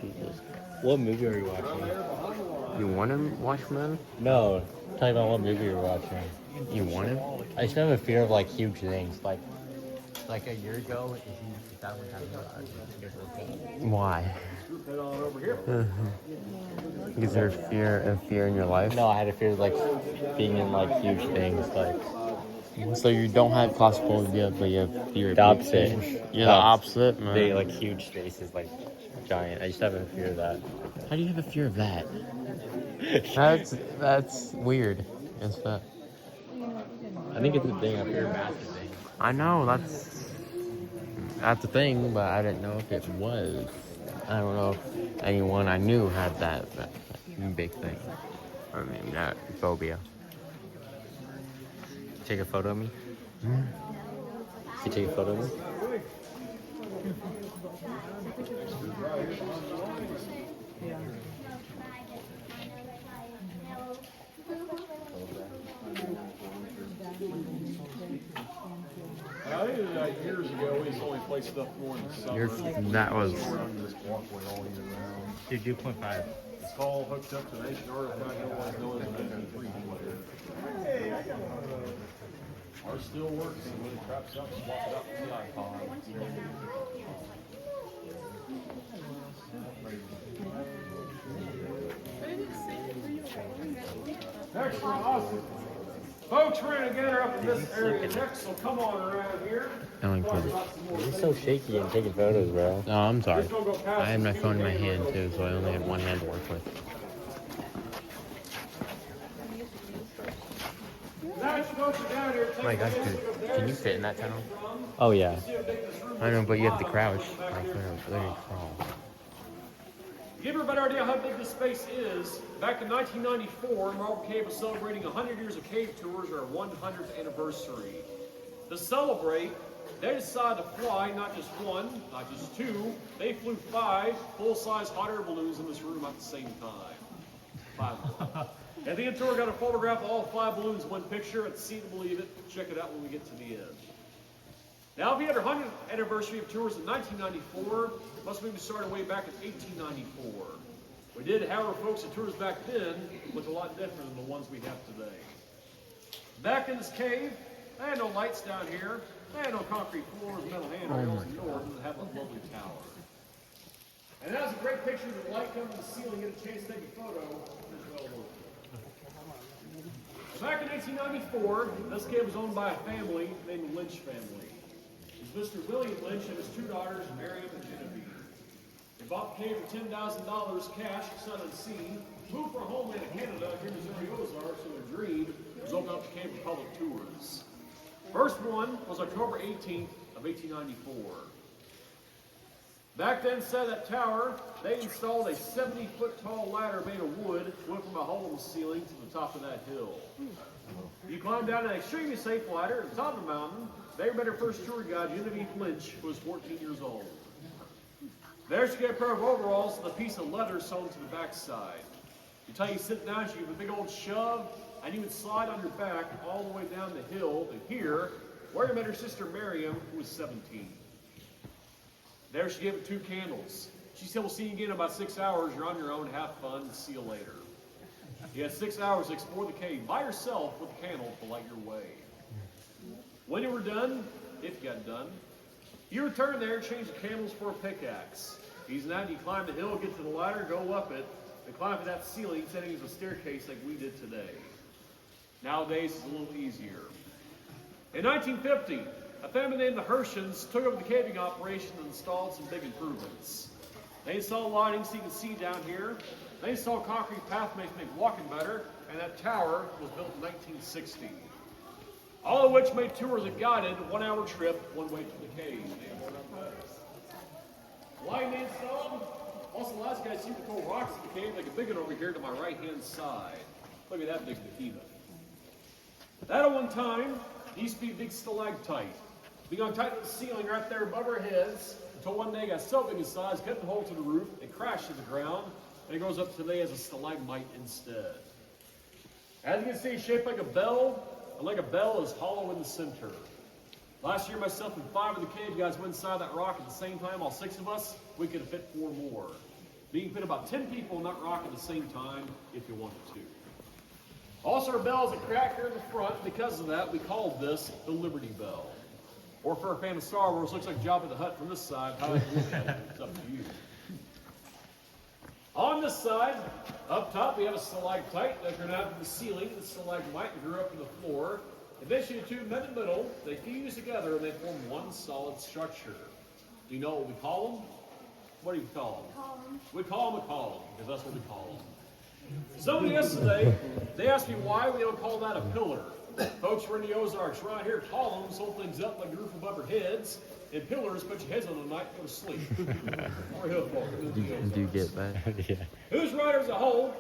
Jesus. What movie are you watching? You want to watch man? No, talking about what movie you're watching. You want to? I just have a fear of like huge things. Like Like a year ago, is that one happened? Why? Is there fear in your life? no, I had a fear of like being in like huge things. Like So you don't have claustrophobia, but you have fear of the big opposite. things. You're the opposite, man. Big like huge spaces, like giant. I just have a fear of that. How do you have a fear of that? That's weird. It's that. I think it's a thing. I fear of massive things. I know that's the thing, but I didn't know if it was. I don't know if anyone I knew had that big thing. I mean, that phobia. Take a photo of me. Can you take a photo of me? I think it was years ago, we used to only play stuff more in the summer. That was. Around this walkway all year round. Dude, 2.5. It's all hooked up to an ancient artifact, otherwise known as an ancient tree player. Ours still works, and when it craps up, swap it out for the iPod. Next for Austin. Folks, we're gonna gather up in this area next, so come on around here. You're so shaky and taking photos, bro. No, I'm sorry. I had my phone in my hand too, so I only had one hand to work with. My gosh, dude, can you fit in that tunnel? Oh yeah. I know, but you have to crouch. Like, literally crawl. Give you a better idea how big this space is, back in 1994, Marble Cave was celebrating 100 years of cave tours, our 100th anniversary. To celebrate, they decided to fly not just one, not just two, they flew 5 full-size hot air balloons in this room at the same time. 5 of them. And the tour got a photograph of all 5 balloons in one picture. It's see to believe it. Check it out when we get to the end. Now, if we had our 100th anniversary of tours in 1994, must mean we started way back in 1894. We did, however, folks, the tours back then looked a lot different than the ones we have today. Back in this cave, they had no lights down here. They had no concrete floors, metal handrails, nor did it have a lovely tower. And that was a great picture of the light coming from the ceiling. Get a chance to take a photo. Back in 1894, this cave was owned by a family named the Lynch family. It was Mr. William Lynch and his 2 daughters, Miriam and Genevieve. They bought the cave for $10,000 cash, sun and sea, moved from homeland in Canada, here in Missouri Ozarks, so their dream was open up the cave for public tours. First one was October 18th of 1894. Back then, inside that tower, they installed a 70-foot tall ladder made of wood, went from a hole in the ceiling to the top of that hill. You climb down an extremely safe ladder at the top of the mountain. They met her first tour guide, Genevieve Lynch, who was 14 years old. There she got a pair of overalls and a piece of leather sewn to the backside. You tell you sit down, she gave a big old shove, and you would slide on your back all the way down the hill to here, where you met her sister Miriam, who was 17. There she gave it 2 candles. She said, we'll see you again in about 6 hours. You're on your own. Have fun. See you later. You had 6 hours to explore the cave by yourself with a candle to light your way. When you were done, if you got done, you return there and change the candles for a pickaxe. Easy now, you climb the hill, get to the ladder, go up it, and climb to that ceiling, setting as a staircase like we did today. Nowadays, it's a little easier. In 1950, a family named the Hershens took over the caving operation and installed some big improvements. They installed lighting so you can see down here. They installed concrete pathways to make walking better, and that tower was built in 1960. All of which made tours a guided 1-hour trip one way to the cave. Lighting they installed also allows you guys to see the cool rocks in the cave, like a big one over here to my right-hand side. Look at that big behemoth. That at one time used to be a big stalactite. Being on tight to the ceiling right there above our heads, until one day it got so big in size, cut the hole to the roof, it crashed to the ground, and it goes up today as a stalagmite instead. As you can see, it's shaped like a bell, and like a bell is hollow in the center. Last year, myself and 5 of the cave guys went inside that rock at the same time, all 6 of us, we could have fit 4 more. You can fit about 10 people in that rock at the same time if you wanted to. Also, our bell is a crack here in the front. Because of that, we call this the Liberty Bell. Or for a fan of Star Wars, looks like Jabba the Hutt from this side. How you look at it, it's up to you. On this side, up top, we have a stalactite that grew out from the ceiling. The stalagmite grew up from the floor. Eventually, the two met in the middle. They fuse together and they form one solid structure. Do you know what we call them? What do you call them? Column. We call them a column, because that's what we call them. Somebody yesterday, they asked me why we don't call that a pillar. Folks, we're in the Ozarks. Around here, columns hold things up like the roof above our heads, and pillars put your heads on the night and go to sleep. Or hill folk. Do you get that? Yeah. Who's right as a whole?